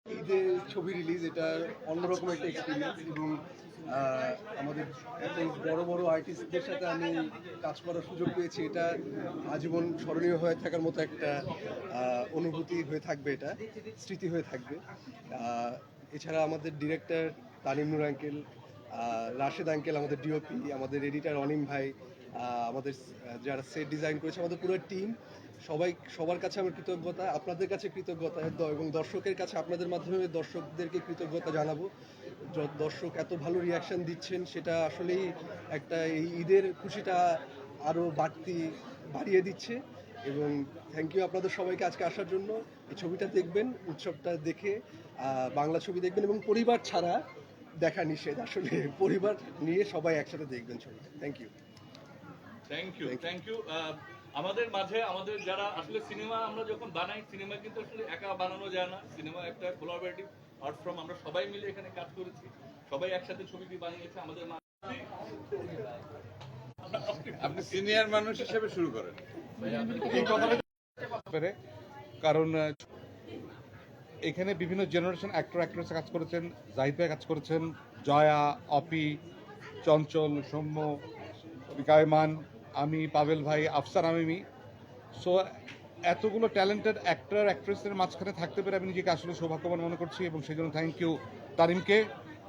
ঈদের ছবি রিলিজ, এটা অন্যরকম একটা এক্সপিরিয়েন্স এবং আমাদের এত বড় বড় আর্টিস্টদের সাথে আমি কাজ করার সুযোগ পেয়েছি। এটা আজীবন স্মরণীয় হয়ে থাকার মতো একটা অনুভূতি হয়ে থাকবে, এটা স্মৃতি হয়ে থাকবে। এছাড়া আমাদের ডিরেক্টর তানিম নূর আঙ্কেল, রাশেদ আঙ্কেল, আমাদের ডিওপি, আমাদের এডিটর অনিম ভাই, আমাদের যারা সেট ডিজাইন করেছে, আমাদের পুরো টিম, সবার কাছে আমার কৃতজ্ঞতা, আপনাদের কাছে কৃতজ্ঞতা এবং দর্শকের কাছে আপনাদের মাধ্যমে দর্শকদেরকে কৃতজ্ঞতা জানাবো। দর্শক এত ভালো রিয়াকশন দিচ্ছেন, সেটা আসলেই একটা এই ঈদের খুশিটা আরও বাড়িয়ে দিচ্ছে। এবং থ্যাংক ইউ আপনাদের সবাইকে আজকে আসার জন্য। এই ছবিটা দেখবেন, উৎসবটা দেখে বাংলা ছবি দেখবেন, এবং পরিবার ছাড়া দেখা নিষেধ, আসলে পরিবার নিয়ে সবাই একসাথে দেখবেন ছবিটা। Thank you. Thank you. আমাদের মাঝে আমাদের যারা আসলে সিনেমা আমরা যখন বানাই, সিনেমা কিন্তু আসলে একা বানানো যায় না। সিনেমা একটা কোলাবোরেটিভ আর্ট ফর্ম। আমরা সবাই মিলে এখানে কাজ করেছি, সবাই একসাথে ছবিটি বানিয়েছে। আমাদের আপনি সিনিয়র মানুষ হিসেবে শুরু করেন। কারণ এখানে বিভিন্ন জেনারেশন অ্যাক্ট্রেস কাজ করেছেন, জাহিদ ভাই কাজ করেছেন, জয়া, অপি, চঞ্চল, সৌম্য, কায়মান, আমি, পাভেল ভাই, আফসার আমিমি। সো এতগুলো ট্যালেন্টেড অ্যাক্ট্রেসের মাঝখানে থাকতে পেরে আমি নিজেকে আসলে সৌভাগ্যবান মনে করছি, এবং সেই জন্য থ্যাংক ইউ তারিমকে,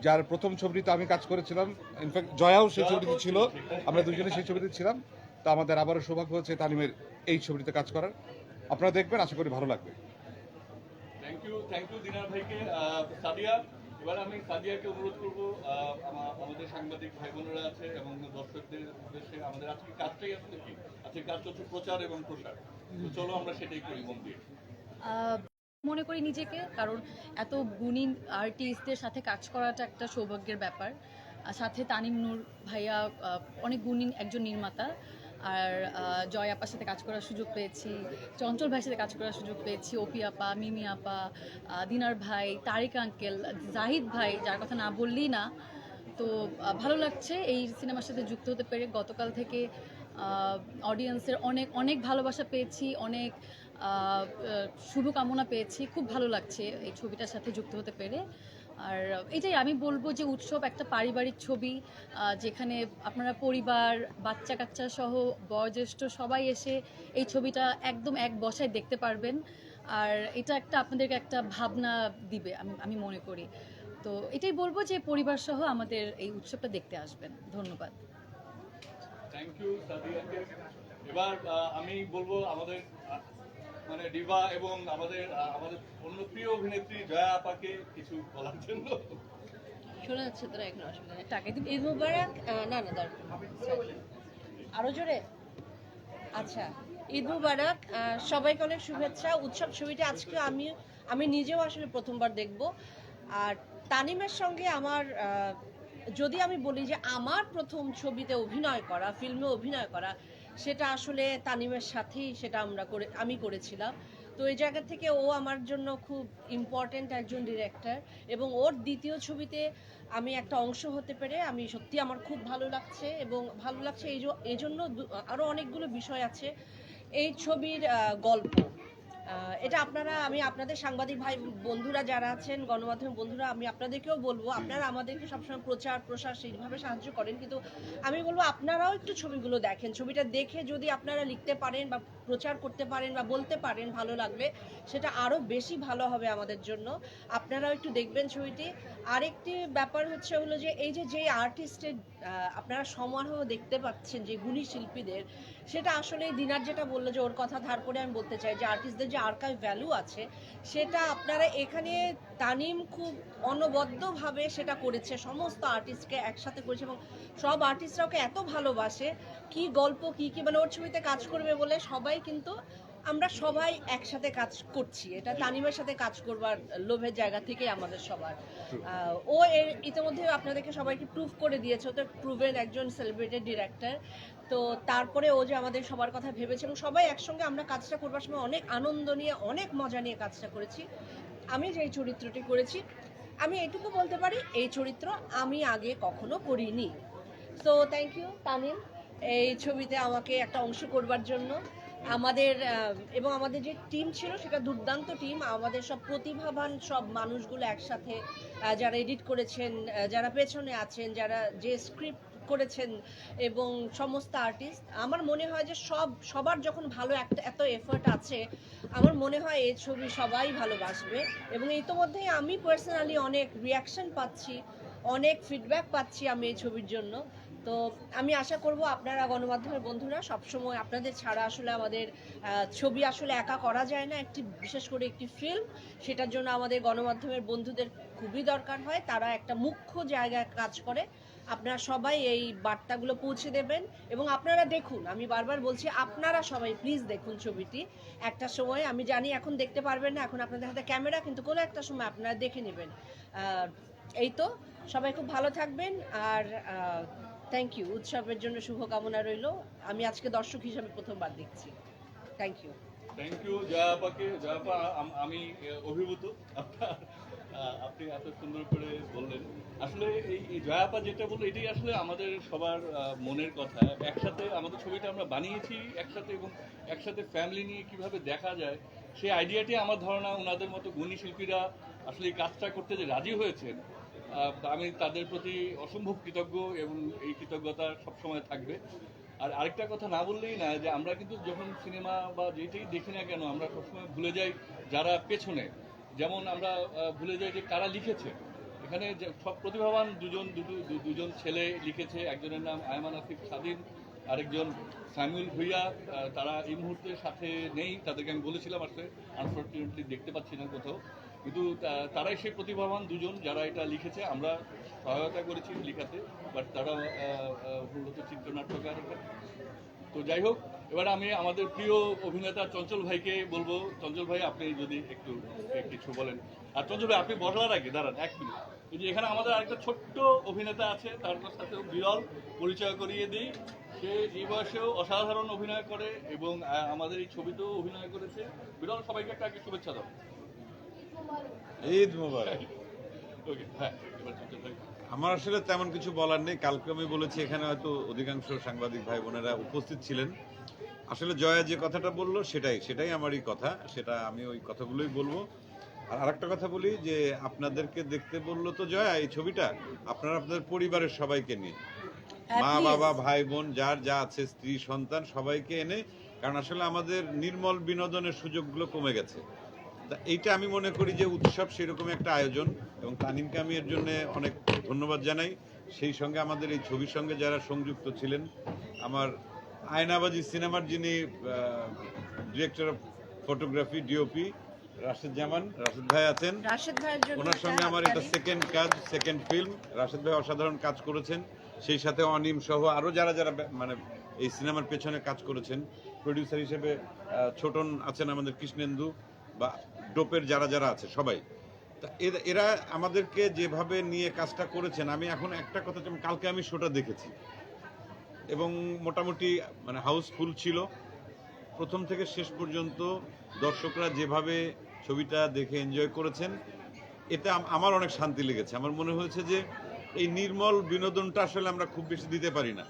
যার প্রথম ছবিটিতে আমি কাজ করেছিলাম। ইনফ্যাক্ট জয়াও সেই ছবিটিতে ছিল, আমরা দুজনে সেই ছবিতে ছিলাম। তা আমাদের আবারও সৌভাগ্য হচ্ছে তারিমের এই ছবিটিতে কাজ করার। আপনারা দেখবেন, আশা করি ভালো লাগবে। থ্যাংক ইউ দিনার ভাইকে। সাদিয়া, এবার আমি সাদিয়াকে অনুরোধ করবো, আমাদের সাংবাদিক ভাই বোনেরা আছে এবং দর্শকদের উদ্দেশ্যে, আমাদের আজকে কাজটাই আসলে কি, আজকে কাজ হচ্ছে প্রচার এবং প্রসার। তো চলো আমরা সেটাই করি মন দিয়ে। মনে করি নিজেকে, কারণ এত গুণী আর্টিস্টদের সাথে কাজ করাটা একটা সৌভাগ্যের ব্যাপার। সাথে তানিম নূর ভাইয়া অনেক গুণী একজন নির্মাতা, আর জয় আপার সাথে কাজ করার সুযোগ পেয়েছি, চঞ্চল ভাইয়ের সাথে কাজ করার সুযোগ পেয়েছি, অপি আপা, মিমি আপা, দিনার ভাই, তারিক আঙ্কেল, জাহিদ ভাই, যার কথা না বললেই না। তো ভালো লাগছে এই সিনেমার সাথে যুক্ত হতে পেরে। গতকাল থেকে অডিয়েন্সের অনেক অনেক ভালোবাসা পেয়েছি, অনেক শুভকামনা পেয়েছি। খুব ভালো লাগছে এই ছবিটার সাথে যুক্ত হতে পেরে। আর এটাই আমি বলবো যে উৎসব একটা পারিবারিক ছবি, যেখানে আপনারা পরিবার, বাচ্চা কাচ্চা সহ বয়োজ্যেষ্ঠ সবাই এসে এই ছবিটা একদম এক বসায় দেখতে পারবেন। আর এটা একটা আপনাদেরকে একটা ভাবনা দিবে আমি মনে করি। তো এটাই বলবো যে পরিবার সহ আমাদের এই উৎসবটা দেখতে আসবেন। ধন্যবাদ। থ্যাংক ইউ সাদিয়াকে। এবার আমি বলবো আমাদের মানে ডিভা এবং আমাদের অন্য প্রিয় অভিনেত্রী জয়া আপাকে কিছু বলার জন্য। শোনা যাচ্ছে তোরা এখন অসুবিধা নেই। টাকা দিন। ঈদ মুবারক। না না দরকার আরো জোরে। আচ্ছা, ঈদ মুবারক। সবাইকে অনেক শুভেচ্ছা। উৎসব ছবিটা আজকে আমি নিজেও আসলে প্রথমবার দেখব। আর তানিমের সঙ্গে আমার, যদি আমি বলি যে আমার প্রথম ছবিতে অভিনয় করা, ফিল্মে অভিনয় করা, সেটা আসলে তানিমের সাথেই সেটা আমি করেছিলাম। তো এই জায়গা থেকে ও আমার জন্য খুব ইম্পর্ট্যান্ট একজন ডিরেক্টর, এবং ওর দ্বিতীয় ছবিতে আমি একটা অংশ হতে পেরে আমি সত্যি আমার খুব ভালো লাগছে। এবং ভালো লাগছে এই জন্য আরও অনেকগুলো বিষয় আছে এই ছবির। গল্প, এটা আমি আপনাদের সাংবাদিক ভাই বন্ধুরা যারা আছেন, গণমাধ্যম বন্ধুরা, আমি আপনাদেরকেও বলবো, আপনারা আমাদেরকে সবসময় প্রচার প্রসার সেইভাবে সাহায্য করেন, কিন্তু আমি বলবো আপনারাও একটু ছবিগুলো দেখেন। ছবিটা দেখে যদি আপনারা লিখতে পারেন বা প্রচার করতে পারেন বা বলতে পারেন ভালো লাগবে, সেটা আরও বেশি ভালো হবে আমাদের জন্য। আপনারাও একটু দেখবেন ছবিটি। আরেকটি ব্যাপার হলো যে এই যে আর্টিস্টের আপনারা সমারোহ দেখতে পাচ্ছেন, যে গুণী শিল্পীদের, সেটা আসলে দিনার যেটা বললো, যে ওর কথা ধার করে আমি বলতে চাই যে আর্টিস্টদের যে আর্কাইভ ভ্যালু আছে, সেটা আপনারা এখানে তানিম খুব অনবদ্যভাবে সেটা করেছে, সমস্ত আর্টিস্টকে একসাথে করেছে, এবং সব আর্টিস্টরা ওকে এত ভালোবাসে। কি গল্প কি মানে ওর ছবিতে কাজ করবে বলে সবাই, কিন্তু আমরা সবাই একসাথে কাজ করছি, এটা তানিমের সাথে কাজ করবার লোভের জায়গা থেকে আমাদের সবার। ও ইতিমধ্যে আপনাদেরকে সবাইকে প্রুভ করে দিয়েছে, ও তো প্রুভেন একজন সেলিব্রেটেড ডিরেক্টর। তো তারপরে ও যে আমাদের সবার কথা ভেবেছে, এবং সবাই একসঙ্গে আমরা কাজটা করবার সময় অনেক আনন্দ নিয়ে, অনেক মজা নিয়ে কাজটা করেছি। আমি যে চরিত্রটি করেছি, আমি এটুকু বলতে পারি, এই চরিত্র আমি আগে কখনো করিনি। সো থ্যাংক ইউ তানিম এই ছবিতে আমাকে একটা অংশ করবার জন্য। আমাদের এবং আমাদের যে টিম ছিল সেটা দুর্দান্ত টিম। আমাদের সব প্রতিভাবান সব মানুষগুলো একসাথে, যারা এডিট করেছেন, যারা পেছনে আছেন, যারা যে স্ক্রিপ্ট করেছেন এবং সমস্ত আর্টিস্ট, আমার মনে হয় যে সবার যখন ভালো একটা এত এফোর্ট আছে, আমার মনে হয় এই ছবি সবাই ভালোবাসবে। এবং ইতোমধ্যেই আমি পার্সোনালি অনেক রিয়াকশন পাচ্ছি, অনেক ফিডব্যাক পাচ্ছি আমি এই ছবির জন্য। তো আমি আশা করব আপনারা গণমাধ্যমের বন্ধুরা সবসময়, আপনাদের ছাড়া আসলে আমাদের ছবি আসলে একা করা যায় না, একটি বিশেষ করে একটি ফিল্ম, সেটার জন্য আমাদের গণমাধ্যমের বন্ধুদের খুবই দরকার হয়। তারা একটা মুখ্য জায়গায় কাজ করে। আপনারা সবাই এই বার্তাগুলো পৌঁছে দেবেন এবং আপনারা দেখুন, আমি বারবার বলছি আপনারা সবাই প্লিজ দেখুন ছবিটি। একটা সময়, আমি জানি এখন দেখতে পারবেন না, এখন আপনাদের হাতে ক্যামেরা, কিন্তু কোনো একটা সময় আপনারা দেখে নেবেন। এই তো, সবাই খুব ভালো থাকবেন। আর থ্যাংক ইউ, উৎসবের জন্য শুভকামনা রইল। আমি আজকে দর্শক হিসাবে প্রথমবার দেখছি। Thank you. থ্যাংক ইউ জয়াপাকে। জয়াপা, আমি অভিভূত আপনি এত সুন্দর করে বললেন। আসলে এই জয়াপা যেটা বললো, এটাই আসলে আমাদের সবার মনের কথা। একসাথে আমাদের ছবিটা আমরা বানিয়েছি একসাথে, এবং একসাথে ফ্যামিলি নিয়ে কিভাবে দেখা যায় সেই আইডিয়াটি আমার ধারণা ওনাদের মতো গুণী শিল্পীরা আসলে এই কাজটা করতে যে রাজি হয়েছেন, আমি তাদের প্রতি অসম্ভব কৃতজ্ঞ এবং এই কৃতজ্ঞতা সবসময় থাকবে। আর আরেকটা কথা না বললেই না, যে আমরা কিন্তু যখন সিনেমা বা যেটাই দেখি না কেন, আমরা সবসময় ভুলে যাই যারা পেছনে। যেমন আমরা ভুলে যাই যে কারা লিখেছে। এখানে সব প্রতিভাবান দুজন ছেলে লিখেছে। একজনের নাম আয়মান আসিফ স্বাধীন, আরেকজন সামিউল ভুইয়া। তারা এই মুহূর্তে সাথে নেই, তাদেরকে আমি বলেছিলাম আসলে, আনফর্চুনেটলি দেখতে পাচ্ছি না কোথাও, কিন্তু তারাই সেই প্রতিভাবান দুজন যারা এটা লিখেছে। আমরা সহায়তা করেছি লেখাতে, বাট তারা মূলত চিত্রনাট্যকার। তো যাই হোক, এবার আমি আমাদের প্রিয় অভিনেতা চঞ্চল ভাইকে বলবো। চঞ্চল ভাই, আপনি যদি একটু কিছু বলেন। আর চঞ্চল ভাই, আপনি বসার আগে দাঁড়ান 1 মিনিট। এই যে এখানে আমাদের আরেকটা ছোট্ট অভিনেতা আছে, তার সাথেও বিরল পরিচয় করিয়ে দিই। সে এই বয়সেও অসাধারণ অভিনয় করে এবং আমাদের এই ছবিতেও অভিনয় করেছে। বিরল, সবাইকে একটা আগে শুভেচ্ছা দাও। ঈদ মোবারক। ওকে, হ্যাঁ, এবার চঞ্চল ভাই। আমার আসলে তেমন কিছু বলার নেই। কালকে আমি বলেছি, এখানে হয়তো অধিকাংশ সাংবাদিক ভাই বোনেরা উপস্থিত ছিলেন। আসলে জয়া যে কথাটা বললো সেটাই আমারই কথা, সেটা আমি ওই কথাগুলোই বলবো। আর আরেকটা কথা বলি, যে আপনাদেরকে দেখতে বললো তো জয়া এই ছবিটা, আপনারা আপনাদের পরিবারের সবাইকে নিয়ে, মা বাবা ভাই বোন যার যা আছে, স্ত্রী সন্তান সবাইকে এনে, কারণ আসলে আমাদের নির্মল বিনোদনের সুযোগগুলো কমে গেছে। তা এইটা আমি মনে করি যে উৎসব সেরকম একটা আয়োজন, এবং তানিমকে আমি এর জন্য অনেক ধন্যবাদ জানাই। সেই সঙ্গে আমাদের এই ছবির সঙ্গে যারা সংযুক্ত ছিলেন, আমার আয়নাবাজি সিনেমার যিনি director of photography, DOP Rashed Zaman, Rashed ভাই আছেন, রাশেদ ভাইয়ের জন্য ওনার সঙ্গে আমার এটা সেকেন্ড ফিল্ম। রাশেদ ভাই অসাধারণ কাজ করেছেন। সেই সাথে অনিম সহ আরো যারা মানে এই সিনেমার পেছনে কাজ করেছেন, প্রডিউসার হিসেবে ছোটন আছেন, আমাদের কৃষ্ণেন্দু, বা ডোপের যারা আছে সবাই। তা এরা আমাদেরকে যেভাবে নিয়ে কাজটা করেছেন, আমি এখন একটা কথা, কালকে আমি শোটা দেখেছি এবং মোটামুটি মানে হাউসফুল ছিল। প্রথম থেকে শেষ পর্যন্ত দর্শকরা যেভাবে ছবিটা দেখে এনজয় করেছেন, এটা আমার অনেক শান্তি লেগেছে। আমার মনে হয়েছে যে এই নির্মল বিনোদনটা আসলে আমরা খুব বেশি দিতে পারি না।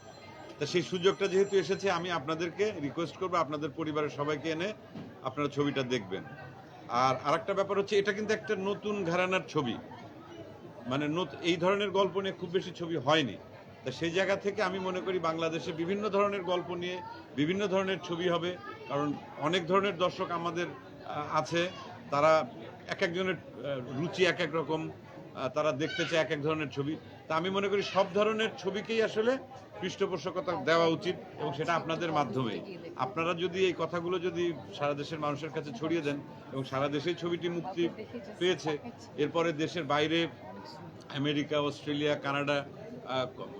তা সেই সুযোগটা যেহেতু এসেছে, আমি আপনাদেরকে রিকোয়েস্ট করবো আপনাদের পরিবারের সবাইকে এনে আপনারা ছবিটা দেখবেন। আর আরেকটা ব্যাপার হচ্ছে, এটা কিন্তু একটা নতুন ঘরানার ছবি, মানে এই ধরনের গল্প নিয়ে খুব বেশি ছবি হয়নি। তা সেই জায়গা থেকে আমি মনে করি বাংলাদেশে বিভিন্ন ধরনের গল্প নিয়ে বিভিন্ন ধরনের ছবি হবে, কারণ অনেক ধরনের দর্শক আমাদের আছে। তারা এক একজনের রুচি এক এক রকম, তারা দেখতে চায় এক এক ধরনের ছবি। তা আমি মনে করি সব ধরনের ছবিকেই আসলে পৃষ্ঠপোষকতা দেওয়া উচিত, এবং সেটা আপনাদের মাধ্যমেই। আপনারা যদি এই কথাগুলো যদি সারা দেশের মানুষের কাছে ছড়িয়ে দেন, এবং সারা দেশেই ছবিটি মুক্তি পেয়েছে, এরপরে দেশের বাইরে আমেরিকা, অস্ট্রেলিয়া, কানাডা,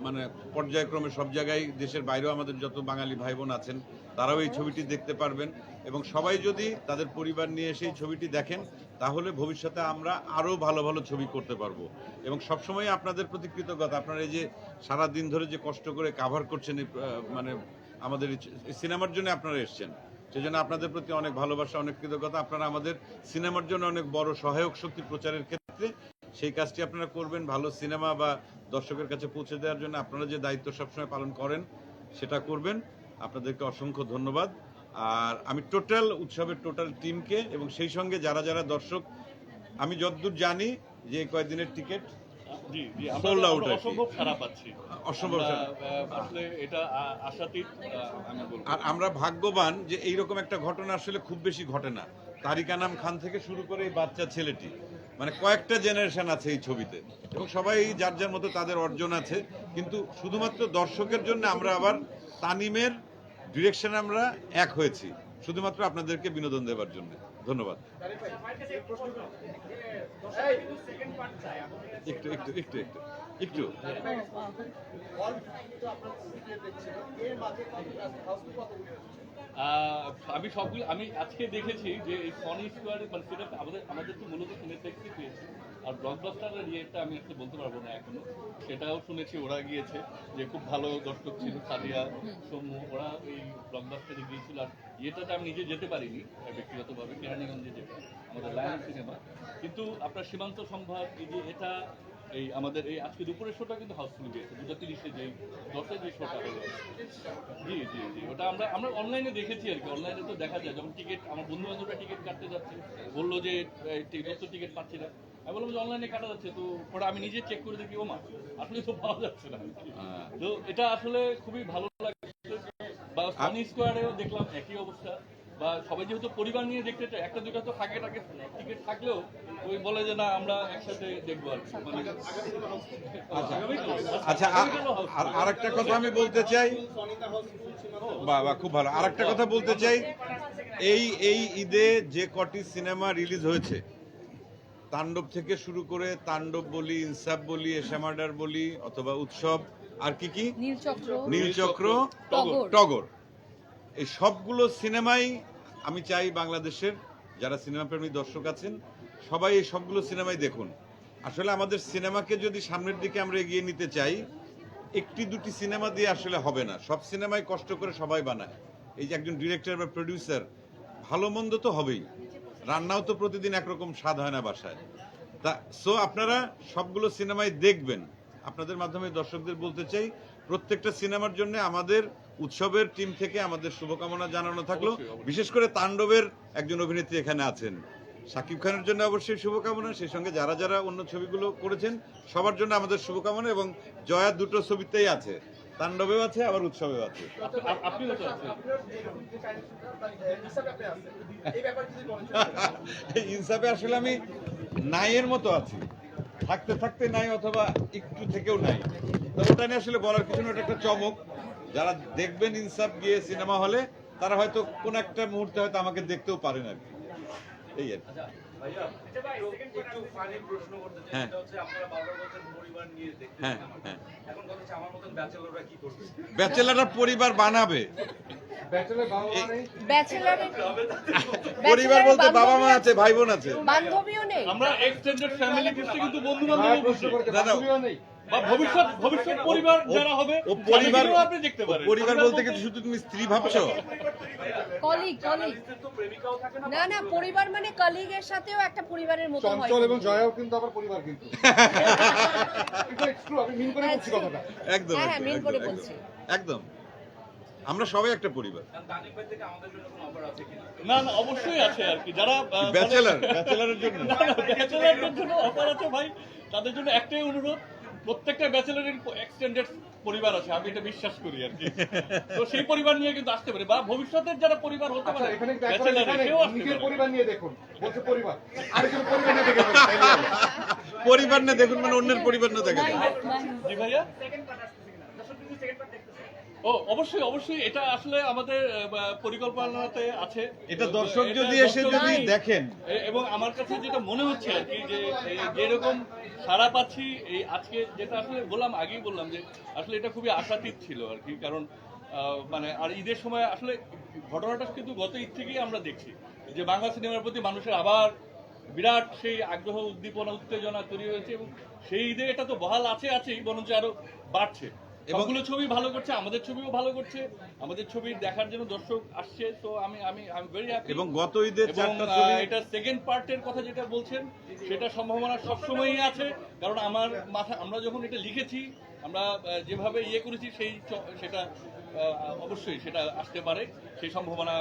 মানে পর্যায়ক্রমে সব জায়গায়, দেশের বাইরেও আমাদের যত বাঙালি ভাই বোন আছেন তারাও এই ছবিটি দেখতে পারবেন। এবং সবাই যদি তাদের পরিবার নিয়ে এসে এই ছবিটি দেখেন, তাহলে ভবিষ্যতে আমরা আরও ভালো ভালো ছবি করতে পারবো। এবং সবসময় আপনাদের প্রতি কৃতজ্ঞতা, আপনারা এই যে সারা দিন ধরে যে কষ্ট করে কাভার করছেন, মানে আমাদের এই সিনেমার জন্য আপনারা এসছেন, সেজন্য আপনাদের প্রতি অনেক ভালোবাসা, অনেক কৃতজ্ঞতা। আপনারা আমাদের সিনেমার জন্য অনেক বড় সহায়ক শক্তি প্রচারের ক্ষেত্রে। সেই কাজটি আপনারা করবেন, ভালো সিনেমা বা দর্শকের কাছে পৌঁছে দেওয়ার জন্য আপনারা যে দায়িত্ব সবসময় পালন করেন সেটা করবেন। আপনাদেরকে অসংখ্য ধন্যবাদ। আর আমি টোটাল উৎসবের টোটাল টিমকে এবং সেই সঙ্গে যারা যারা দর্শক, আমি যতদূর জানি যে এই কয়েকদিনের টিকিট জি জি Sold out আমরা আর কি। অসম্ভব খারাপ পাচ্ছি অসম্ভব আমরা, আসলে এটা আশাতীত আমি বলবো। আর আমরা ভাগ্যবান যে এইরকম একটা ঘটনা আসলে খুব বেশি ঘটে না। তারিক আনাম খান থেকে শুরু করে এই বাচ্চা ছেলেটি, মানে কয়েকটা জেনারেশন আছে এই ছবিতে এবং সবাই যার যার মতো তাদের অর্জন আছে, কিন্তু শুধুমাত্র দর্শকের জন্য আমরা আবার তানিমের ডিরেকশনে আমরা এক হয়েছি, শুধুমাত্র আপনাদেরকে বিনোদন দেওয়ার জন্য। ধন্যবাদ। একটু একটু একটু একটু একটু আমি সবগুলো আমি আজকে দেখেছি যে এই সনি স্কোয়ারে মানে সেটা আমাদের তো মূলত সিনেপ্লেক্সে পেয়েছি, আর ব্লকবাস্টারের ইয়েটা আমি আসলে বলতে পারবো না এখনো। সেটাও শুনেছি ওরা গিয়েছে, যে খুব ভালো দর্শক ছিল, সাদিয়া, সৌম্য, ওরা এই ব্লকবাস্টারে গিয়েছিল। আর ইয়েটাতে আমি নিজে যেতে পারিনি ব্যক্তিগতভাবে, কেরানীগঞ্জে যেটা আমাদের লায়ন সিনেমা, কিন্তু আপনার সীমান্ত সম্ভার এই যে এটা এই আমাদের এই আজকে দুপুরের শোটা কিন্তু হাউসফুল গিয়েছে, 2:30-এ যেই 10-এ যে শোটা হলো। জি জি জি, ওটা আমরা অনলাইনে দেখেছি আর কি। অনলাইনে তো দেখা যায়, যখন টিকিট আমার বন্ধু বান্ধবরা টিকিট কাটতে যাচ্ছে, বললো যে টিকিট পাচ্ছি না, আমি বললাম যে অনলাইনে কাটা যাচ্ছে, তো ওটা আমি নিজে চেক করে দেখি, ও মা আসলে তো পাওয়া যাচ্ছে না। তো এটা আসলে খুবই ভালো লাগছে। বা সানি স্কোয়ারেও দেখলাম একই অবস্থা, বা সবাই যেহেতু পরিবার নিয়ে দেখতে চায়, একটা দুইটা তো থাকে টিকিট থাকলেও ওই বলে যে না আমরা একসাথে দেখবো আর কি। মানে আচ্ছা, আর আরেকটা কথা আমি বলতে চাই, বাহ খুব ভালো। আরেকটা কথা বলতে চাই, এই ঈদে যে কটি সিনেমা রিলিজ হয়েছে, তাণ্ডব থেকে শুরু করে তাণ্ডব বলি, ইনসাফ বলি, এশামার্ডার বলি, অথবা উৎসব, আর কি নীলচক্র, টগর, এই সবগুলো সিনেমাই আমি চাই বাংলাদেশের যারা সিনেমা প্রেমী দর্শক আছেন সবাই এই সবগুলো সিনেমাই দেখুন। আসলে আমাদের সিনেমাকে যদি সামনের দিকে আমরা এগিয়ে নিতে চাই, একটি দুটি সিনেমা দিয়ে আসলে হবে না, সব সিনেমাই কষ্ট করে সবাই বানায়। এই যে একজন ডিরেক্টর বা প্রডিউসার, ভালো মন্দ তো হবেই, রান্নাও তো প্রতিদিন একরকম স্বাদ হয় না বাসায়। তা আপনারা সবগুলো সিনেমাই দেখবেন। আপনাদের মাধ্যমে দর্শকদের বলতে চাই, প্রত্যেকটা সিনেমার জন্য আমাদের উৎসবের টিম থেকে আমাদের শুভকামনা জানানো থাকলো। বিশেষ করে তাণ্ডবের একজন অভিনেত্রী এখানে আছেন, শাকিব খানের জন্য অবশ্যই শুভকামনা, সেই সঙ্গে যারা যারা অন্য ছবিগুলো করেছেন সবার জন্য আমাদের শুভকামনা। এবং জয়া দুটো ছবিতেই আছে, তাণ্ডবেও আছে আবার উৎসবেও আছে। আপনিও তো আছেন। ইনসাফে আসলে আমি নাইয়ের মতো আছি, থাকতে থাকতে নাই অথবা একটু থেকেও নাই, তো ওটা নিয়ে আসলে বলার কিছু না, ওটা একটা চমক। যারা দেখবেন ইনসাফ গিয়ে সিনেমা হলে, তারা হয়তো কোন একটা মুহূর্তে হয়তো আমাকে দেখতেও পারেন আর কি, এই আর কি। হ্যাঁ হ্যাঁ হ্যাঁ, ব্যাচেলাররা পরিবার বানাবে। পরিবার বলতে বাবা মা আছে, ভাই বোন আছে, বান্ধবীও নেই। আমরা এক্সটেন্ডেড ফ্যামিলি করতে কিন্তু বন্ধু বান্ধব বুঝি না না, বা ভবিষ্যৎ পরিবার যারা হবে ও পরিবার, তাদেরকেও আপনি দেখতে পারেন। পরিবার বলতে কিন্তু শুধু তুমি স্ত্রী ভাবছো? কলিগ না না, পরিবার মানে কলিগের সাথেও একটা পরিবারের মতো হয়। চঞ্চল এবং জয়াও কিন্তু আবার পরিবার, কিন্তু আমি মিন করে বলছি কথাটা। একদম হ্যাঁ, একদম, মিন করে একদম, বলছি। একদম, আমরা সবাই একটা পরিবার। না না, অবশ্যই আছে আর কি, যারা ব্যাচেলারের জন্য ব্যাচেলারদের জন্য অফার আছে ভাই। তাদের জন্য একটাই অনুরোধ, প্রত্যেকটা ব্যাচেলারের এক্সটেন্ডেড পরিবার আছে, আমি এটা বিশ্বাস করি আর কি। তো সেই পরিবার নিয়ে কিন্তু আসতে পারে, বা ভবিষ্যতের যারা পরিবার হতে আচ্ছা, পারে এখানে কিন্তু একবার ব্যাচেলারের, এখানে সেও আসতে নিজের পারে। পরিবার নিয়ে দেখুন, বলছে পরিবার, আরেকজন পরিবার নিয়ে দেখে ফেলুন, তাইলে হবে। পরিবার না দেখুন মানে অন্যের পরিবার না দেখেন। জি ভাইয়া, ও অবশ্যই অবশ্যই, এটা আসলে আমাদের পরিকল্পনাতে আছে। এটা দর্শক যদি এসে দর্শক- যদি দেখেন, এবং আমার কাছে যেটা মনে হচ্ছে আর কি, যে এই যেরকম সারা পাচ্ছি এই আজকে, যেটা আসলে আগেই বললাম যে আসলে এটা খুবই আশাতীত ছিল আর কি। কারণ মানে আর ঈদের সময় আসলে ঘটনাটা কিন্তু গত ঈদ থেকেই আমরা দেখছি যে বাংলা সিনেমার প্রতি মানুষের আবার বিরাট সেই আগ্রহ, উদ্দীপনা, উত্তেজনা তৈরি হয়েছে, এবং সেই ঈদে এটা তো বহাল আছেই, বরঞ্চ আরো বাড়ছে। সবগুলো ছবি ভালো করছে, আমাদের ছবিও ভালো করছে, আমাদের ছবি দেখার জন্য দর্শক আসছে। তো আমি ভেরি হ্যাপি। এবং গত ঈদের এবং চারটা ছবি, এটা সেকেন্ড পার্টের কথা যেটা বলছেন, সেটা সম্ভাবনা সবসময়ই আছে। কারণ আমরা যখন এটা লিখেছি, আমরা যেভাবে করেছি সেটা অবশ্যই সেটা আসতে পারে, সেই সম্ভাবনা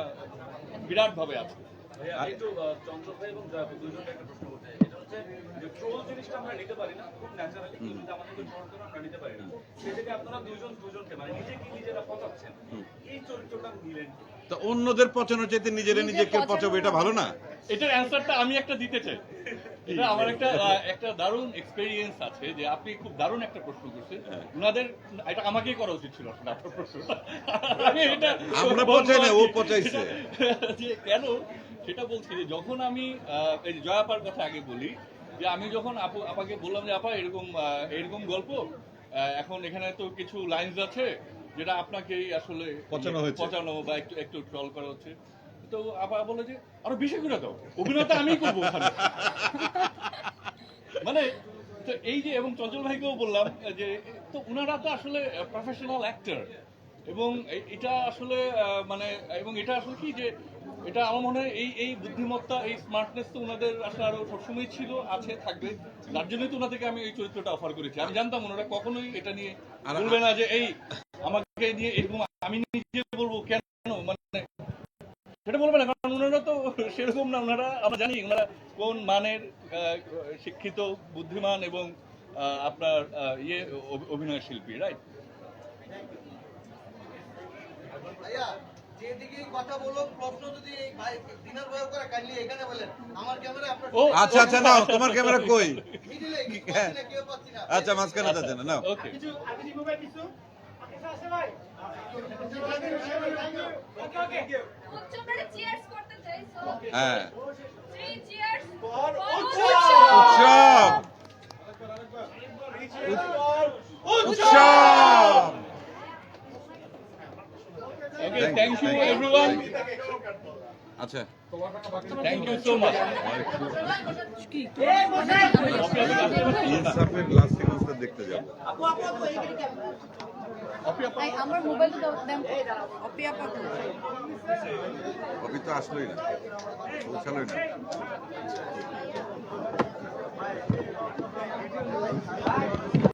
বিরাটভাবে আছে। ভাইয়া আমি একটু চঞ্চল ভাই এবং জয়াপু দুইজনকে একটা প্রশ্ন করতে চাই। এটা হচ্ছে যে ট্রোল জিনিসটা আমরা নিতে পারি না, খুব ন্যাচারালি, কিন্তু আমাদেরকে ট্রোল করে আমরা নিতে পারি না। সেই থেকে আপনারা দুজনকে মানে নিজেরা পচাচ্ছেন, এই চরিত্রটা নিলেন কি? তো অন্যদের পচানোর চাইতে নিজেকে পচাবো, এটা ভালো না? এটার অ্যান্সারটা আমি একটা দিতে চাই। এটা আমার একটা দারুণ এক্সপেরিয়েন্স আছে যে আপনি খুব দারুণ একটা প্রশ্ন করছেন। উনাদের এটা আমাকেই করা উচিত ছিল আসলে আপনার প্রশ্নটা। আমি এটা আমরা পচাই না, ও পচাইছে। যে কেন সেটা বলছি যে যখন আমি এই যে জয়াপার কথা আগে বলি, যে আমি যখন আপাকে বললাম যে আপা এরকম গল্প, এখন এখানে তো কিছু লাইনস আছে যেটা আপনাকেই আসলে পচানো বা একটু ট্রল করা হচ্ছে, তো আপা বলে যে আরো বেশি করে দাও, অভিনয় তো আমিই করবো ওখানে। মানে তো এই যে, এবং চঞ্চল ভাইকেও বললাম যে তো উনারা তো আসলে প্রফেশনাল অ্যাক্টর, এবং এটা আসলে মানে, এবং এটা আসলে কি যে এটা আমার মনে হয় এই বুদ্ধিমত্তা, এই স্মার্টনেস তো ওনাদের আসলে আরো সবসময় ছিল, আছে, থাকবে। যার জন্যই তো ওনাদেরকে আমি এই চরিত্রটা অফার করেছি। আমি জানতাম ওনারা কখনোই এটা নিয়ে বলবে না যে এই আমাকে নিয়ে এরকম, আমি নিজে বলবো কেন, মানে সেটা বলবে না, কারণ ওনারা তো সেরকম না। ওনারা, আমরা জানি ওনারা কোন মানের শিক্ষিত, বুদ্ধিমান এবং আপনার অভিনয় শিল্পী, রাইট? ভাইয়া যেদিকে কথা বলো, প্রশ্ন যদি ভাই দিনার ভাই করে কাইন্ডলি এখানে বলেন, আমার ক্যামেরা আপনার আচ্ছা নাও, তোমার ক্যামেরা কই? মিডিলে কেউ পাচ্ছি না। আচ্ছা, মাঝখানে যাচ্ছে না, নাও। ওকে, হ্যাঁ, উৎসব উৎসব। ওকে, থ্যাংক ইউ এভরিওয়ান, আচ্ছা, থ্যাংক ইউ সো মাচ। ইনসাফের লাস্ট সিকোয়েন্সটা দেখতে যাবো। আমার মোবাইলটা দেন। অভি তো আসলোই না, পৌঁছালোই না।